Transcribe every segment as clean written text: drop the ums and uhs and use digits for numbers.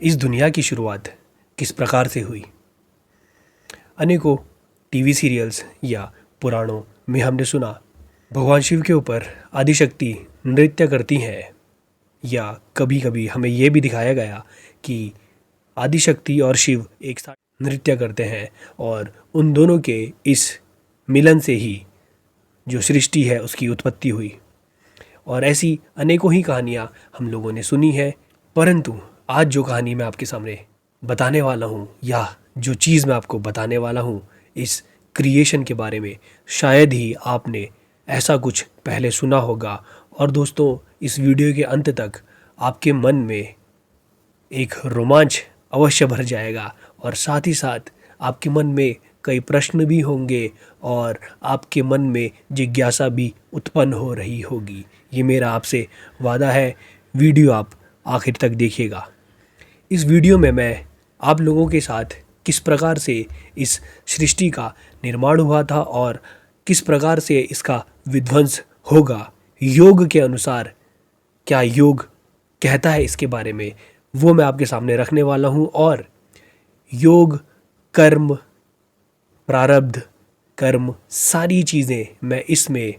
इस दुनिया की शुरुआत किस प्रकार से हुई। अनेकों टीवी सीरियल्स या पुराणों में हमने सुना भगवान शिव के ऊपर आदिशक्ति नृत्य करती हैं, या कभी कभी हमें यह भी दिखाया गया कि आदिशक्ति और शिव एक साथ नृत्य करते हैं और उन दोनों के इस मिलन से ही जो सृष्टि है उसकी उत्पत्ति हुई। और ऐसी अनेकों ही कहानियाँ हम लोगों ने सुनी है, परंतु आज जो कहानी मैं आपके सामने बताने वाला हूँ या जो चीज़ मैं आपको बताने वाला हूँ इस क्रिएशन के बारे में, शायद ही आपने ऐसा कुछ पहले सुना होगा। और दोस्तों, इस वीडियो के अंत तक आपके मन में एक रोमांच अवश्य भर जाएगा और साथ ही साथ आपके मन में कई प्रश्न भी होंगे और आपके मन में जिज्ञासा भी उत्पन्न हो रही होगी। ये मेरा आपसे वादा है। वीडियो आप आखिर तक देखिएगा। इस वीडियो में मैं आप लोगों के साथ किस प्रकार से इस सृष्टि का निर्माण हुआ था और किस प्रकार से इसका विध्वंस होगा, योग के अनुसार क्या योग कहता है इसके बारे में, वो मैं आपके सामने रखने वाला हूँ। और योग, कर्म, प्रारब्ध, कर्म, सारी चीज़ें मैं इसमें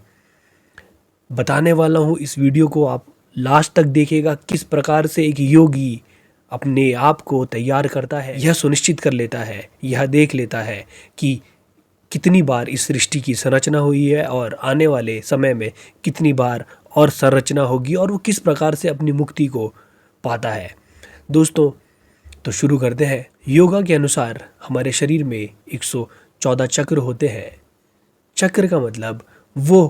बताने वाला हूँ। इस वीडियो को आप लास्ट तक देखिएगा। किस प्रकार से एक योगी अपने आप को तैयार करता है, यह सुनिश्चित कर लेता है, यह देख लेता है कि कितनी बार इस सृष्टि की संरचना हुई है और आने वाले समय में कितनी बार और संरचना होगी और वो किस प्रकार से अपनी मुक्ति को पाता है। दोस्तों, तो शुरू करते हैं। योगा के अनुसार हमारे शरीर में 114 चक्र होते हैं। चक्र का मतलब वो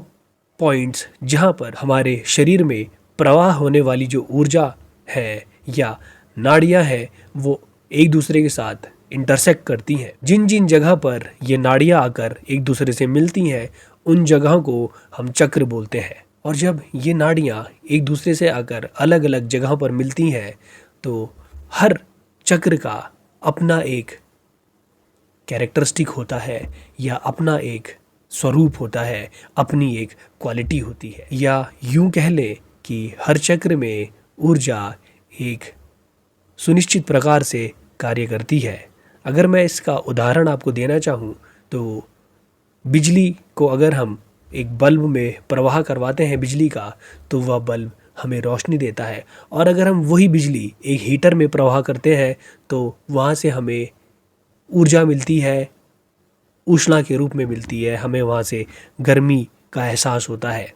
पॉइंट्स जहाँ पर हमारे शरीर में प्रवाह होने वाली जो ऊर्जा है या नाड़ियाँ हैं वो एक दूसरे के साथ इंटरसेक्ट करती हैं। जिन जिन जगह पर ये नाड़ियाँ आकर एक दूसरे से मिलती हैं उन जगहों को हम चक्र बोलते हैं। और जब ये नाड़ियाँ एक दूसरे से आकर अलग अलग जगहों पर मिलती हैं तो हर चक्र का अपना एक कैरेक्टरिस्टिक होता है या अपना एक स्वरूप होता है, अपनी एक क्वालिटी होती है। या यूं कह लें कि हर चक्र में ऊर्जा एक सुनिश्चित प्रकार से कार्य करती है। अगर मैं इसका उदाहरण आपको देना चाहूँ तो बिजली को अगर हम एक बल्ब में प्रवाह करवाते हैं बिजली का, तो वह बल्ब हमें रोशनी देता है। और अगर हम वही बिजली एक हीटर में प्रवाह करते हैं तो वहाँ से हमें ऊर्जा मिलती है, ऊष्मा के रूप में मिलती है, हमें वहाँ से गर्मी का एहसास होता है।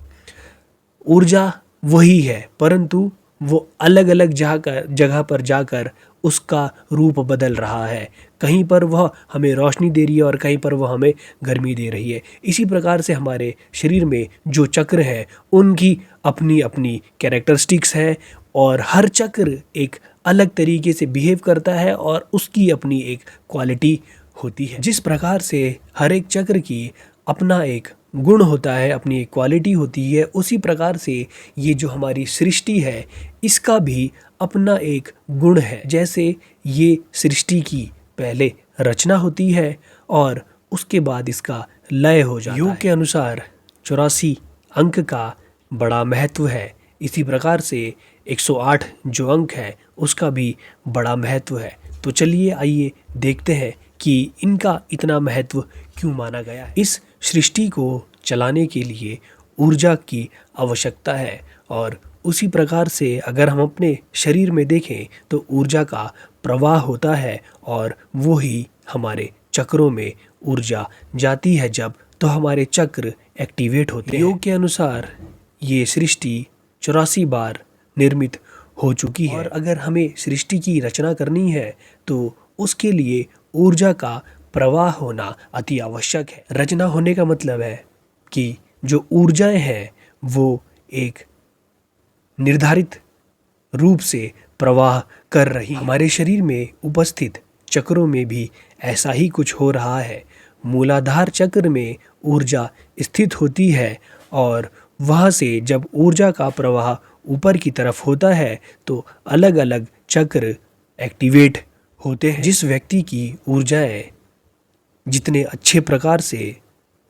ऊर्जा वही है, परंतु वो अलग अलग जगह पर जाकर उसका रूप बदल रहा है। कहीं पर वह हमें रोशनी दे रही है और कहीं पर वह हमें गर्मी दे रही है। इसी प्रकार से हमारे शरीर में जो चक्र हैं उनकी अपनी अपनी कैरेक्टरिस्टिक्स हैं और हर चक्र एक अलग तरीके से बिहेव करता है और उसकी अपनी एक क्वालिटी होती है। जिस प्रकार से हर एक चक्र की अपना एक गुण होता है, अपनी एक क्वालिटी होती है, उसी प्रकार से ये जो हमारी सृष्टि है इसका भी अपना एक गुण है। जैसे ये सृष्टि की पहले रचना होती है और उसके बाद इसका लय हो जाता है। योग के अनुसार 84 अंक का बड़ा महत्व है। इसी प्रकार से 108 जो अंक है उसका भी बड़ा महत्व है। तो चलिए आइए देखते हैं कि इनका इतना महत्व क्यों माना गया है। इस सृष्टि को चलाने के लिए ऊर्जा की आवश्यकता है और उसी प्रकार से अगर हम अपने शरीर में देखें तो ऊर्जा का प्रवाह होता है और वो ही हमारे चक्रों में ऊर्जा जाती है जब, तो हमारे चक्र एक्टिवेट होते हैं। योग के अनुसार ये सृष्टि 84 बार निर्मित हो चुकी है और अगर हमें सृष्टि की रचना करनी है तो उसके लिए ऊर्जा का प्रवाह होना अति आवश्यक है। रचना होने का मतलब है कि जो ऊर्जाएं हैं वो एक निर्धारित रूप से प्रवाह कर रही। हमारे शरीर में उपस्थित चक्रों में भी ऐसा ही कुछ हो रहा है। मूलाधार चक्र में ऊर्जा स्थित होती है और वहाँ से जब ऊर्जा का प्रवाह ऊपर की तरफ होता है तो अलग अलग चक्र एक्टिवेट होते हैं। जिस व्यक्ति की ऊर्जाएं जितने अच्छे प्रकार से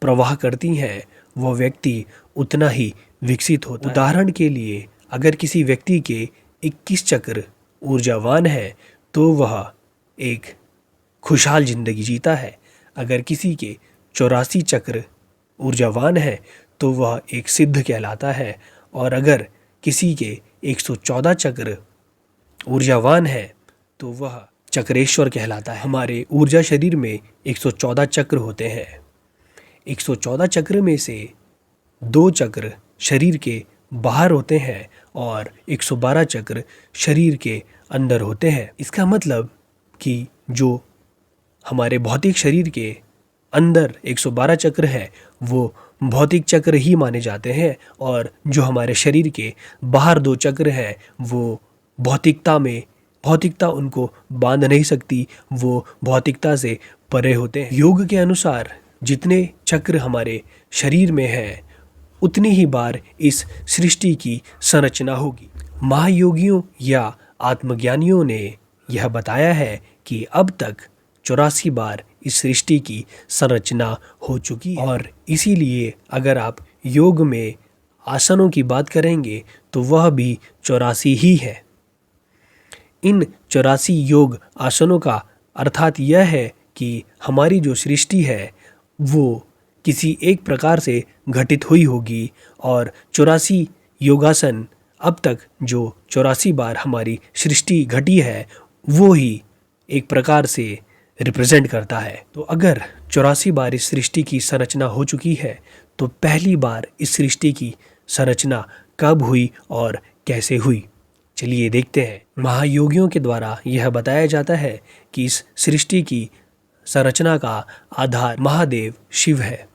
प्रवाह करती हैं वह व्यक्ति उतना ही विकसित होता है। उदाहरण के लिए अगर किसी व्यक्ति के 21 चक्र ऊर्जावान है तो वह एक खुशहाल जिंदगी जीता है। अगर किसी के 84 चक्र ऊर्जावान है तो वह एक सिद्ध कहलाता है, और अगर किसी के 114 चक्र ऊर्जावान है तो वह चक्रेश्वर कहलाता है। हमारे ऊर्जा शरीर में 114 चक्र होते हैं। 114 चक्र में से 2 चक्र शरीर के बाहर होते हैं और 112 चक्र शरीर के अंदर होते हैं। इसका मतलब कि जो हमारे भौतिक शरीर के अंदर 112 चक्र है वो भौतिक चक्र ही माने जाते हैं, और जो हमारे शरीर के बाहर 2 चक्र हैं वो भौतिकता उनको बांध नहीं सकती, वो भौतिकता से परे होते हैं। योग के अनुसार जितने चक्र हमारे शरीर में हैं उतनी ही बार इस सृष्टि की संरचना होगी। महायोगियों या आत्मज्ञानियों ने यह बताया है कि अब तक 84 बार इस सृष्टि की संरचना हो चुकी है, और इसीलिए अगर आप योग में आसनों की बात करेंगे तो वह भी 84 ही है। इन 84 योग आसनों का अर्थात यह है कि हमारी जो सृष्टि है वो किसी एक प्रकार से घटित हुई होगी, और 84 योगासन अब तक जो 84 बार हमारी सृष्टि घटी है वो ही एक प्रकार से रिप्रेजेंट करता है। तो अगर 84 बार इस सृष्टि की संरचना हो चुकी है तो पहली बार इस सृष्टि की संरचना कब हुई और कैसे हुई, चलिए देखते हैं। महायोगियों के द्वारा यह बताया जाता है कि इस सृष्टि की संरचना का आधार महादेव शिव है।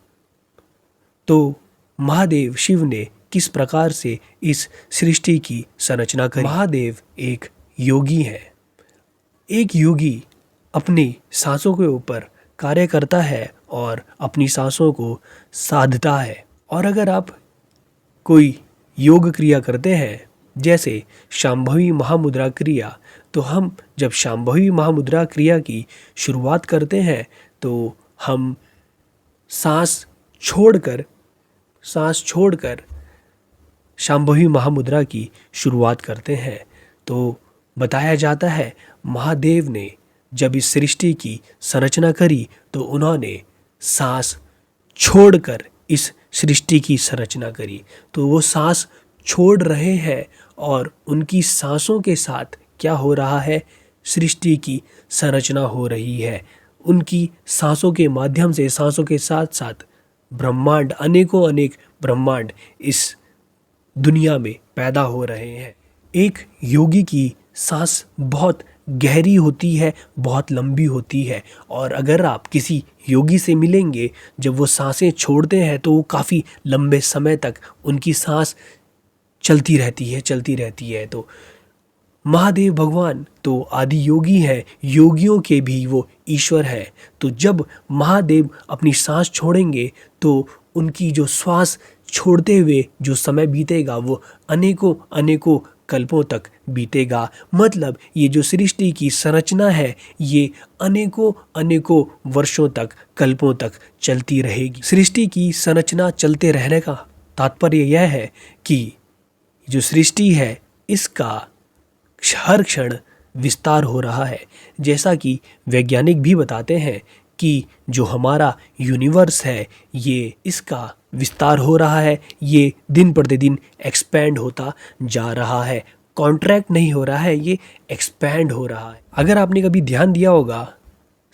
तो महादेव शिव ने किस प्रकार से इस सृष्टि की संरचना करी? महादेव एक योगी है। एक योगी अपनी सांसों के ऊपर कार्य करता है और अपनी सांसों को साधता है। और अगर आप कोई योग क्रिया करते हैं जैसे शांभवी महामुद्रा क्रिया, तो हम जब शांभवी महामुद्रा क्रिया की शुरुआत करते हैं तो हम सांस छोड़कर शांभवी महामुद्रा की शुरुआत करते हैं। तो बताया जाता है महादेव ने जब इस सृष्टि की संरचना करी तो उन्होंने सांस छोड़कर इस सृष्टि की संरचना करी। तो वो सांस छोड़ रहे हैं और उनकी सांसों के साथ क्या हो रहा है? सृष्टि की संरचना हो रही है। उनकी सांसों के माध्यम से, सांसों के साथ साथ ब्रह्मांड, अनेक ब्रह्मांड इस दुनिया में पैदा हो रहे हैं। एक योगी की सांस बहुत गहरी होती है, बहुत लंबी होती है, और अगर आप किसी योगी से मिलेंगे जब वो सांसें छोड़ते हैं तो वो काफ़ी लंबे समय तक उनकी सांस चलती रहती है। तो महादेव भगवान तो आदि योगी है, योगियों के भी वो ईश्वर है। तो जब महादेव अपनी सांस छोड़ेंगे तो उनकी जो श्वास छोड़ते हुए जो समय बीतेगा वो अनेकों कल्पों तक बीतेगा। मतलब ये जो सृष्टि की संरचना है ये अनेकों वर्षों तक, कल्पों तक चलती रहेगी। सृष्टि की संरचना चलते रहने का तात्पर्य यह है कि जो सृष्टि है इसका हर क्षण विस्तार हो रहा है। जैसा कि वैज्ञानिक भी बताते हैं कि जो हमारा यूनिवर्स है ये इसका विस्तार हो रहा है, ये दिन प्रतिदिन एक्सपैंड होता जा रहा है, कॉन्ट्रैक्ट नहीं हो रहा है, ये एक्सपैंड हो रहा है। अगर आपने कभी ध्यान दिया होगा,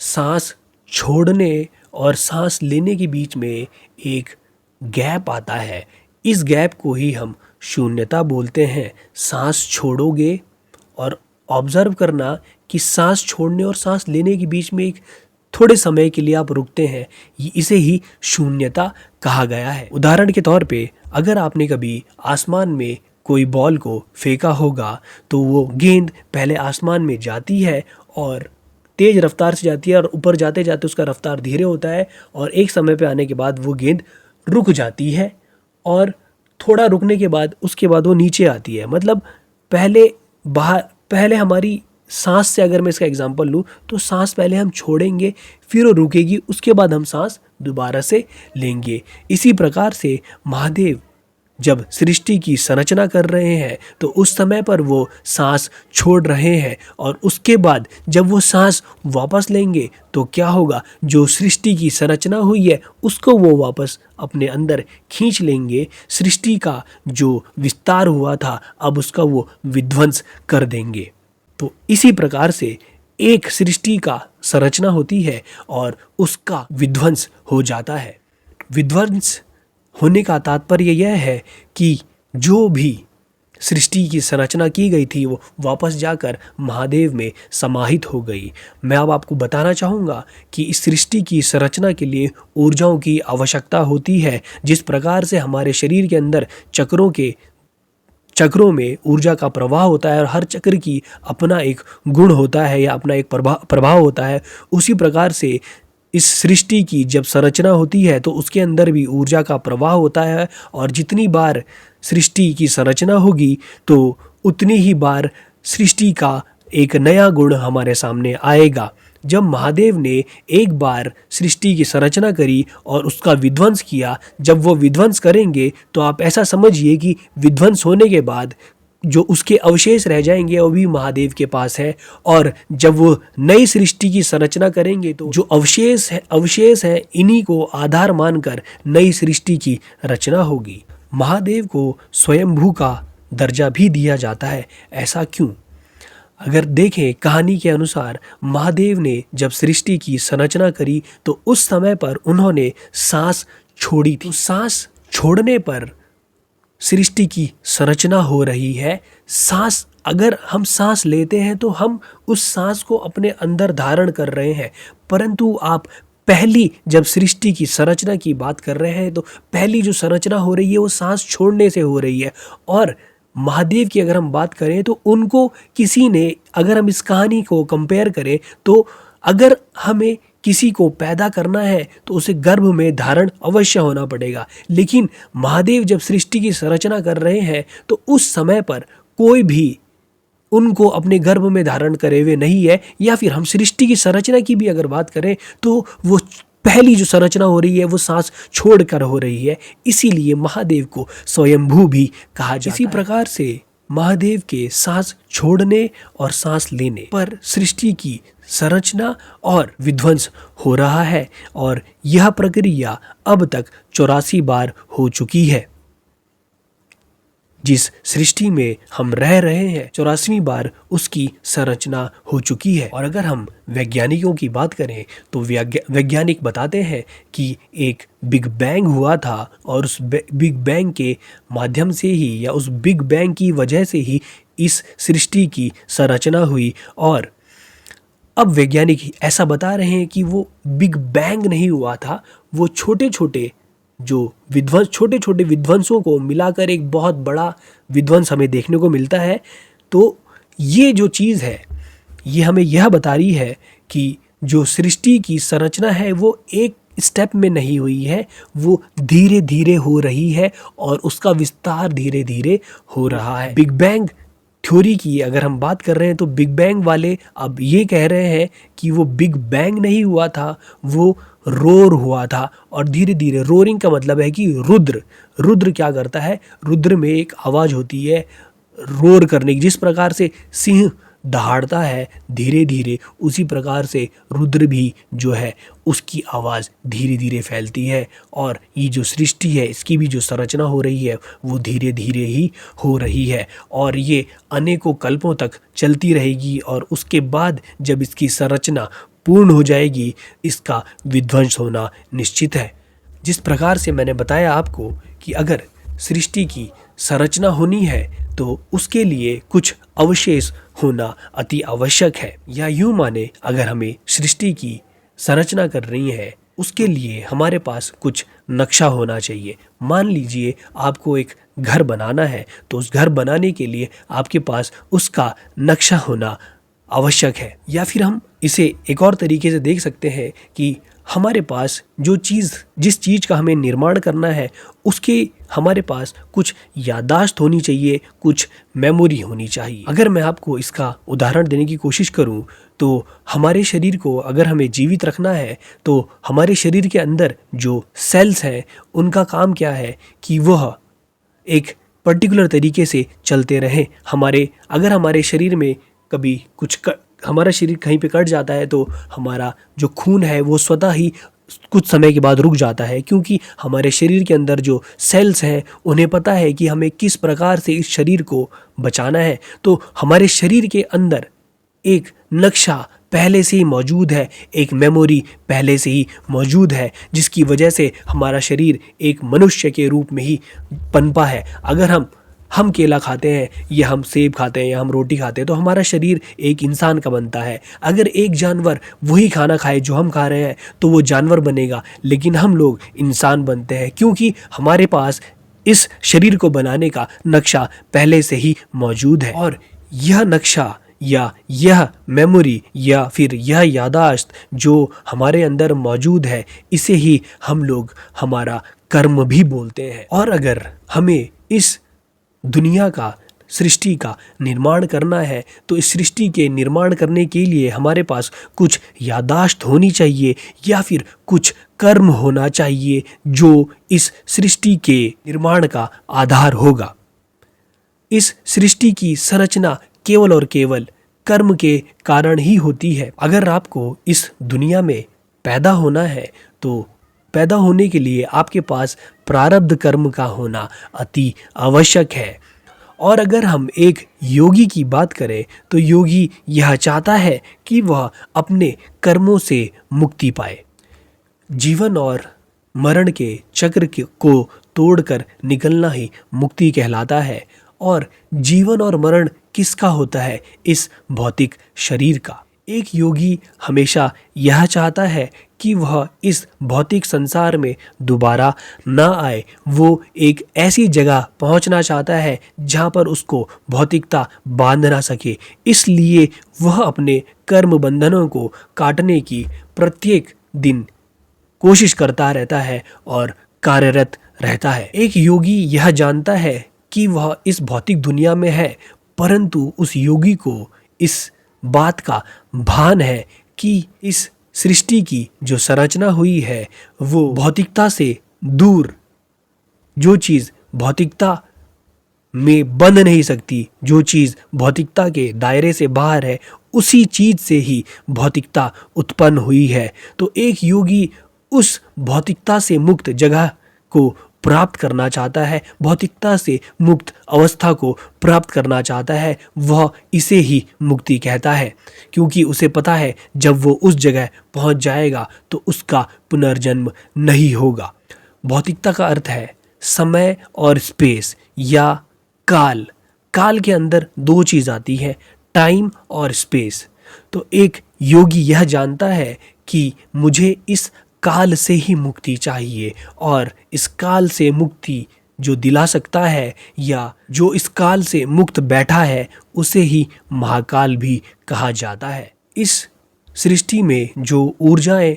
सांस छोड़ने और सांस लेने के बीच में एक गैप आता है। इस गैप को ही हम शून्यता बोलते हैं। सांस छोड़ोगे और ऑब्जर्व करना कि सांस छोड़ने और सांस लेने के बीच में एक थोड़े समय के लिए आप रुकते हैं, इसे ही शून्यता कहा गया है। उदाहरण के तौर पे अगर आपने कभी आसमान में कोई बॉल को फेंका होगा तो वो गेंद पहले आसमान में जाती है और तेज रफ्तार से जाती है, और ऊपर जाते जाते उसका रफ्तार धीरे होता है, और एक समय पे आने के बाद वो गेंद रुक जाती है, और थोड़ा रुकने के बाद उसके बाद वो नीचे आती है। मतलब पहले हमारी सांस से अगर मैं इसका एग्जांपल लूँ तो सांस पहले हम छोड़ेंगे, फिर वो रुकेगी, उसके बाद हम सांस दोबारा से लेंगे। इसी प्रकार से महादेव जब सृष्टि की संरचना कर रहे हैं तो उस समय पर वो सांस छोड़ रहे हैं, और उसके बाद जब वो सांस वापस लेंगे तो क्या होगा, जो सृष्टि की संरचना हुई है उसको वो वापस अपने अंदर खींच लेंगे। सृष्टि का जो विस्तार हुआ था अब उसका वो विध्वंस कर देंगे। तो इसी प्रकार से एक सृष्टि का संरचना होती है और उसका विध्वंस हो जाता है। विध्वंस होने का तात्पर्य यह है कि जो भी सृष्टि की संरचना की गई थी वो वापस जाकर महादेव में समाहित हो गई। मैं अब आपको बताना चाहूँगा कि इस सृष्टि की संरचना के लिए ऊर्जाओं की आवश्यकता होती है। जिस प्रकार से हमारे शरीर के अंदर चक्रों में ऊर्जा का प्रवाह होता है और हर चक्र की अपना एक गुण होता है या अपना एक प्रभाव होता है, उसी प्रकार से इस सृष्टि की जब संरचना होती है तो उसके अंदर भी ऊर्जा का प्रवाह होता है, और जितनी बार सृष्टि की संरचना होगी तो उतनी ही बार सृष्टि का एक नया गुण हमारे सामने आएगा। जब महादेव ने एक बार सृष्टि की संरचना करी और उसका विध्वंस किया, जब वो विध्वंस करेंगे तो आप ऐसा समझिए कि विध्वंस होने के बाद जो उसके अवशेष रह जाएंगे वो भी महादेव के पास है, और जब वो नई सृष्टि की संरचना करेंगे तो जो अवशेष है इन्हीं को आधार मानकर नई सृष्टि की रचना होगी। महादेव को स्वयंभू का दर्जा भी दिया जाता है। ऐसा क्यों? अगर देखें कहानी के अनुसार महादेव ने जब सृष्टि की संरचना करी तो उस समय पर उन्होंने सांस छोड़ी थी। सांस छोड़ने पर सृष्टि की संरचना हो रही है। अगर हम सांस लेते हैं तो हम उस सांस को अपने अंदर धारण कर रहे हैं, परंतु आप पहली जब सृष्टि की संरचना की बात कर रहे हैं तो पहली जो संरचना हो रही है वो सांस छोड़ने से हो रही है। और महादेव की अगर हम बात करें तो उनको किसी ने, अगर हम इस कहानी को कंपेयर करें तो अगर हमें किसी को पैदा करना है तो उसे गर्भ में धारण अवश्य होना पड़ेगा, लेकिन महादेव जब सृष्टि की संरचना कर रहे हैं तो उस समय पर कोई भी उनको अपने गर्भ में धारण करे हुए नहीं है। या फिर हम सृष्टि की संरचना की भी अगर बात करें तो वो पहली जो संरचना हो रही है वो सांस छोड़कर हो रही है, इसीलिए महादेव को स्वयंभू भी कहा जाता है। इसी प्रकार से महादेव के सांस छोड़ने और सांस लेने पर सृष्टि की संरचना और विध्वंस हो रहा है, और यह प्रक्रिया अब तक 84 बार हो चुकी है। जिस सृष्टि में हम रह रहे हैं 84वीं बार उसकी संरचना हो चुकी है। और अगर हम वैज्ञानिकों की बात करें तो वैज्ञानिक बताते हैं कि एक बिग बैंग हुआ था, और उस बिग बैंग के माध्यम से ही या उस बिग बैंग की वजह से ही इस सृष्टि की संरचना हुई। और अब वैज्ञानिक ऐसा बता रहे हैं कि वो बिग बैंग नहीं हुआ था, वो छोटे छोटे विध्वंसों को मिलाकर एक बहुत बड़ा विध्वंस हमें देखने को मिलता है। तो ये जो चीज़ है ये हमें यह बता रही है कि जो सृष्टि की संरचना है वो एक स्टेप में नहीं हुई है, वो धीरे धीरे हो रही है और उसका विस्तार धीरे धीरे हो रहा है। बिग बैंग थ्योरी की अगर हम बात कर रहे हैं तो बिग बैंग वाले अब ये कह रहे हैं कि वो बिग बैंग नहीं हुआ था, वो रोर हुआ था। और धीरे धीरे, रोरिंग का मतलब है कि रुद्र क्या करता है, रुद्र में एक आवाज़ होती है रोर करने की। जिस प्रकार से सिंह दहाड़ता है धीरे धीरे, उसी प्रकार से रुद्र भी जो है उसकी आवाज़ धीरे धीरे फैलती है। और ये जो सृष्टि है इसकी भी जो संरचना हो रही है वो धीरे धीरे ही हो रही है, और ये अनेकों कल्पों तक चलती रहेगी। और उसके बाद जब इसकी संरचना पूर्ण हो जाएगी इसका विध्वंस होना निश्चित है। जिस प्रकार से मैंने बताया आपको कि अगर सृष्टि की संरचना होनी है तो उसके लिए कुछ अवशेष होना अति आवश्यक है। या यूं माने, अगर हमें सृष्टि की संरचना कर रही है उसके लिए हमारे पास कुछ नक्शा होना चाहिए। मान लीजिए आपको एक घर बनाना है तो उस घर बनाने के लिए आपके पास उसका नक्शा होना आवश्यक है। या फिर हम इसे एक और तरीके से देख सकते हैं कि हमारे पास जिस चीज़ का हमें निर्माण करना है उसके हमारे पास कुछ याददाश्त होनी चाहिए, कुछ मेमोरी होनी चाहिए। अगर मैं आपको इसका उदाहरण देने की कोशिश करूं तो हमारे शरीर को अगर हमें जीवित रखना है तो हमारे शरीर के अंदर जो सेल्स हैं उनका काम क्या है कि वह एक पर्टिकुलर तरीके से चलते रहें। अगर हमारे शरीर में कभी हमारा शरीर कहीं पे कट जाता है तो हमारा जो खून है वो स्वतः ही कुछ समय के बाद रुक जाता है, क्योंकि हमारे शरीर के अंदर जो सेल्स हैं उन्हें पता है कि हमें किस प्रकार से इस शरीर को बचाना है। तो हमारे शरीर के अंदर एक नक्शा पहले से ही मौजूद है, एक मेमोरी पहले से ही मौजूद है, जिसकी वजह से हमारा शरीर एक मनुष्य के रूप में ही पनपा है। अगर हम केला खाते हैं या हम सेब खाते हैं या हम रोटी खाते हैं तो हमारा शरीर एक इंसान का बनता है। अगर एक जानवर वही खाना खाए जो हम खा रहे हैं तो वो जानवर बनेगा, लेकिन हम लोग इंसान बनते हैं क्योंकि हमारे पास इस शरीर को बनाने का नक्शा पहले से ही मौजूद है। और यह नक्शा या यह मेमोरी या फिर यह याददाश्त जो हमारे अंदर मौजूद है, इसे ही हम लोग हमारा कर्म भी बोलते हैं। और अगर हमें इस दुनिया का, सृष्टि का निर्माण करना है तो इस सृष्टि के निर्माण करने के लिए हमारे पास कुछ याददाश्त होनी चाहिए या फिर कुछ कर्म होना चाहिए जो इस सृष्टि के निर्माण का आधार होगा। इस सृष्टि की संरचना केवल और केवल कर्म के कारण ही होती है। अगर आपको इस दुनिया में पैदा होना है तो पैदा होने के लिए आपके पास प्रारब्ध कर्म का होना अति आवश्यक है। और अगर हम एक योगी की बात करें तो योगी यह चाहता है कि वह अपने कर्मों से मुक्ति पाए। जीवन और मरण के चक्र को तोड़कर निकलना ही मुक्ति कहलाता है। और जीवन और मरण किसका होता है? इस भौतिक शरीर का। एक योगी हमेशा यह चाहता है कि वह इस भौतिक संसार में दोबारा ना आए। वो एक ऐसी जगह पहुंचना चाहता है जहां पर उसको भौतिकता बांध ना सके, इसलिए वह अपने कर्म बंधनों को काटने की प्रत्येक दिन कोशिश करता रहता है और कार्यरत रहता है। एक योगी यह जानता है कि वह इस भौतिक दुनिया में है, परंतु उस योगी को इस बात का भान है कि इस सृष्टि की जो संरचना हुई है वो भौतिकता से दूर, जो चीज़ भौतिकता में बंध नहीं सकती, जो चीज़ भौतिकता के दायरे से बाहर है, उसी चीज़ से ही भौतिकता उत्पन्न हुई है। तो एक योगी उस भौतिकता से मुक्त जगह को प्राप्त करना चाहता है, भौतिकता से मुक्त अवस्था को प्राप्त करना चाहता है। वह इसे ही मुक्ति कहता है, क्योंकि उसे पता है जब वो उस जगह पहुंच जाएगा तो उसका पुनर्जन्म नहीं होगा। भौतिकता का अर्थ है समय और स्पेस या काल। काल के अंदर दो चीज़ आती है, टाइम और स्पेस। तो एक योगी यह जानता है कि मुझे इस काल से ही मुक्ति चाहिए, और इस काल से मुक्ति जो दिला सकता है या जो इस काल से मुक्त बैठा है उसे ही महाकाल भी कहा जाता है। इस सृष्टि में जो ऊर्जाएं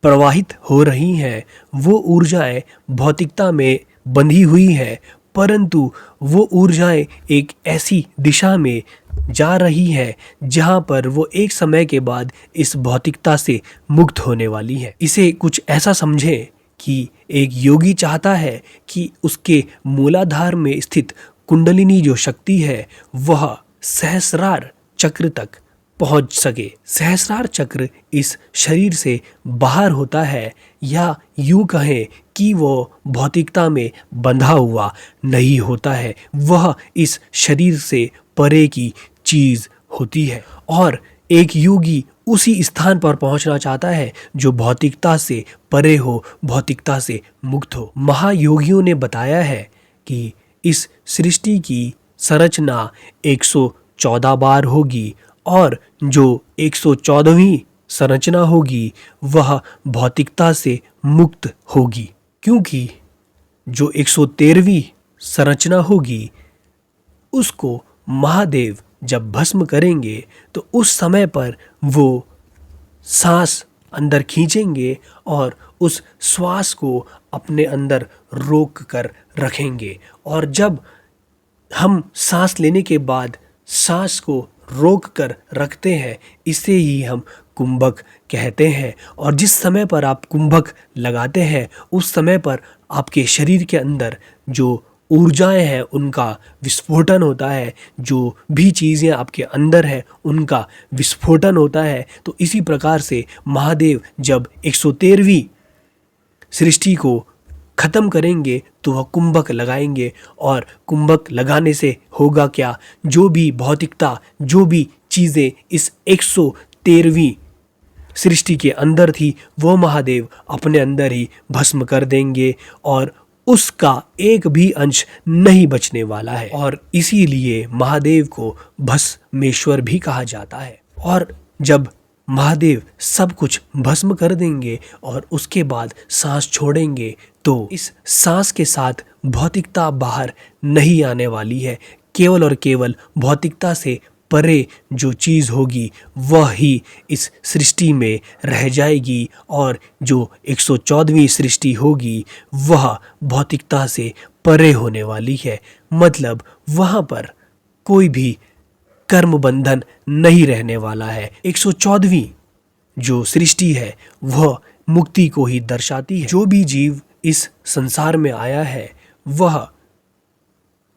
प्रवाहित हो रही हैं वो ऊर्जाएं भौतिकता में बंधी हुई हैं, परंतु वो ऊर्जाएं एक ऐसी दिशा में जा रही है जहां पर वो एक समय के बाद इस भौतिकता से मुक्त होने वाली है। इसे कुछ ऐसा समझें कि एक योगी चाहता है कि उसके मूलाधार में स्थित कुंडलिनी जो शक्ति है वह सहस्रार चक्र तक पहुंच सके। सहस्रार चक्र इस शरीर से बाहर होता है, या यूं कहें कि वो भौतिकता में बंधा हुआ नहीं होता है, वह इस शरीर से परे की चीज होती है। और एक योगी उसी स्थान पर पहुंचना चाहता है जो भौतिकता से परे हो, भौतिकता से मुक्त हो। महायोगियों ने बताया है कि इस सृष्टि की संरचना 114 बार होगी, और जो 114वीं संरचना होगी वह भौतिकता से मुक्त होगी, क्योंकि जो 113वीं संरचना होगी उसको महादेव जब भस्म करेंगे तो उस समय पर वो सांस अंदर खींचेंगे और उस श्वास को अपने अंदर रोक कर रखेंगे। और जब हम सांस लेने के बाद सांस को रोक कर रखते हैं, इसे ही हम कुंभक कहते हैं। और जिस समय पर आप कुंभक लगाते हैं उस समय पर आपके शरीर के अंदर जो ऊर्जाएं हैं उनका विस्फोटन होता है, जो भी चीज़ें आपके अंदर है उनका विस्फोटन होता है। तो इसी प्रकार से महादेव जब 113वीं सृष्टि को ख़त्म करेंगे तो वह कुंभक लगाएंगे, और कुंभक लगाने से होगा क्या, जो भी भौतिकता, जो भी चीज़ें इस 113वीं सृष्टि के अंदर थी वो महादेव अपने अंदर ही भस्म कर देंगे, और उसका एक भी अंश नहीं बचने वाला है। और इसीलिए महादेव को भस्मेश्वर भी कहा जाता है। और जब महादेव सब कुछ भस्म कर देंगे और उसके बाद सांस छोड़ेंगे तो इस सांस के साथ भौतिकता बाहर नहीं आने वाली है। केवल और केवल भौतिकता से परे जो चीज़ होगी वह ही इस सृष्टि में रह जाएगी, और जो 114वीं सृष्टि होगी वह भौतिकता से परे होने वाली है। मतलब वहाँ पर कोई भी कर्म बंधन नहीं रहने वाला है। 114वीं जो सृष्टि है वह मुक्ति को ही दर्शाती है। जो भी जीव इस संसार में आया है वह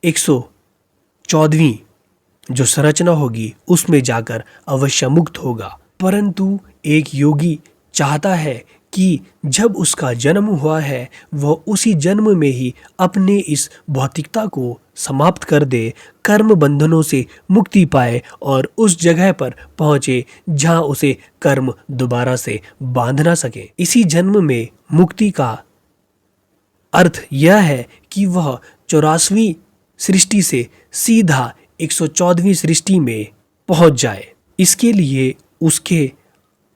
114वीं जो संरचना होगी उसमें जाकर अवश्य मुक्त होगा। परंतु एक योगी चाहता है कि जब उसका जन्म हुआ है वह उसी जन्म में ही अपने इस भौतिकता को समाप्त कर दे, कर्म बंधनों से मुक्ति पाए और उस जगह पर पहुँचे जहाँ उसे कर्म दोबारा से बांध ना सके। इसी जन्म में मुक्ति का अर्थ यह है कि वह 84वीं सृष्टि से सीधा 114वीं सृष्टि में पहुंच जाए। इसके लिए उसके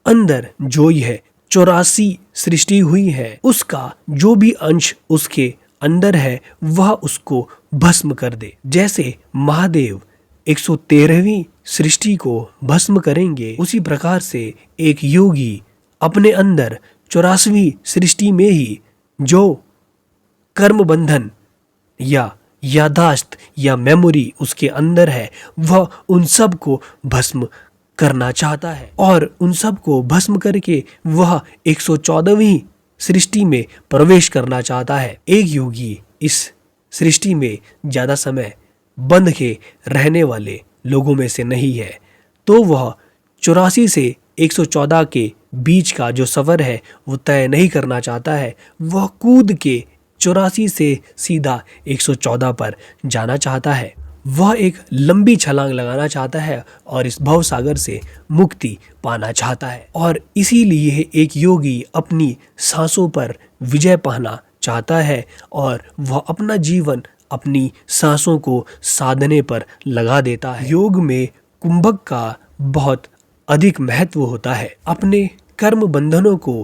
अंदर जो यह 84 सृष्टि हुई है उसका जो भी अंश उसके अंदर है वह उसको भस्म कर दे। जैसे महादेव 113वीं सृष्टि को भस्म करेंगे उसी प्रकार से एक योगी अपने अंदर 84वीं सृष्टि में ही जो कर्म बंधन या यादाश्त या मेमोरी उसके अंदर है वह उन सब को भस्म करना चाहता है, और उन सब को भस्म करके वह 114वीं सृष्टि में प्रवेश करना चाहता है। एक योगी इस सृष्टि में ज़्यादा समय बंध के रहने वाले लोगों में से नहीं है, तो वह 84 से 114 के बीच का जो सफ़र है वो तय नहीं करना चाहता है। वह कूद के 84 से सीधा 114 पर जाना चाहता है। वह एक लंबी छलांग लगाना चाहता है और इस भव सागर से मुक्ति पाना चाहता है। और इसीलिए एक योगी अपनी सांसों पर विजय पाना चाहता है और वह अपना जीवन अपनी सांसों को साधने पर लगा देता है। योग में कुंभक का बहुत अधिक महत्व होता है। अपने कर्म बंधनों को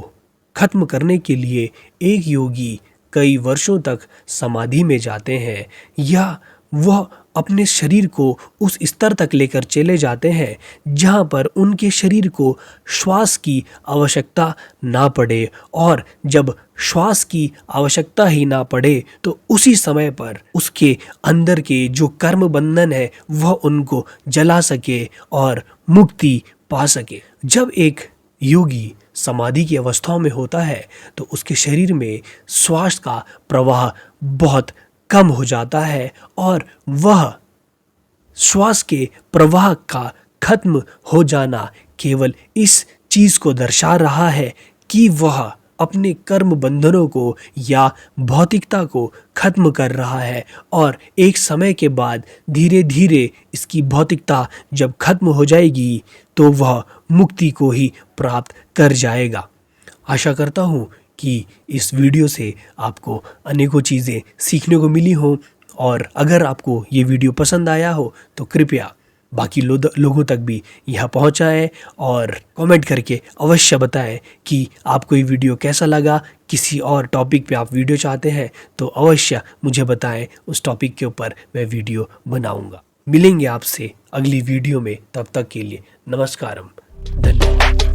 खत्म करने के लिए एक योगी कई वर्षों तक समाधि में जाते हैं, या वह अपने शरीर को उस स्तर तक लेकर चले जाते हैं जहां पर उनके शरीर को श्वास की आवश्यकता ना पड़े, और जब श्वास की आवश्यकता ही ना पड़े तो उसी समय पर उसके अंदर के जो कर्म बंधन है वह उनको जला सके और मुक्ति पा सके। जब एक योगी समाधि की अवस्था में होता है तो उसके शरीर में श्वास का प्रवाह बहुत कम हो जाता है, और वह श्वास के प्रवाह का खत्म हो जाना केवल इस चीज को दर्शा रहा है कि वह अपने कर्म बंधनों को या भौतिकता को खत्म कर रहा है, और एक समय के बाद धीरे धीरे इसकी भौतिकता जब खत्म हो जाएगी तो वह मुक्ति को ही प्राप्त कर जाएगा। आशा करता हूँ कि इस वीडियो से आपको अनेकों चीज़ें सीखने को मिली हो, और अगर आपको ये वीडियो पसंद आया हो तो कृपया बाकी लोगों तक भी यह पहुंचाएं और कमेंट करके अवश्य बताएं कि आपको ये वीडियो कैसा लगा। किसी और टॉपिक पे आप वीडियो चाहते हैं तो अवश्य मुझे बताएं, उस टॉपिक के ऊपर मैं वीडियो बनाऊंगा। मिलेंगे आपसे अगली वीडियो में, तब तक के लिए नमस्कारम, धन्यवाद।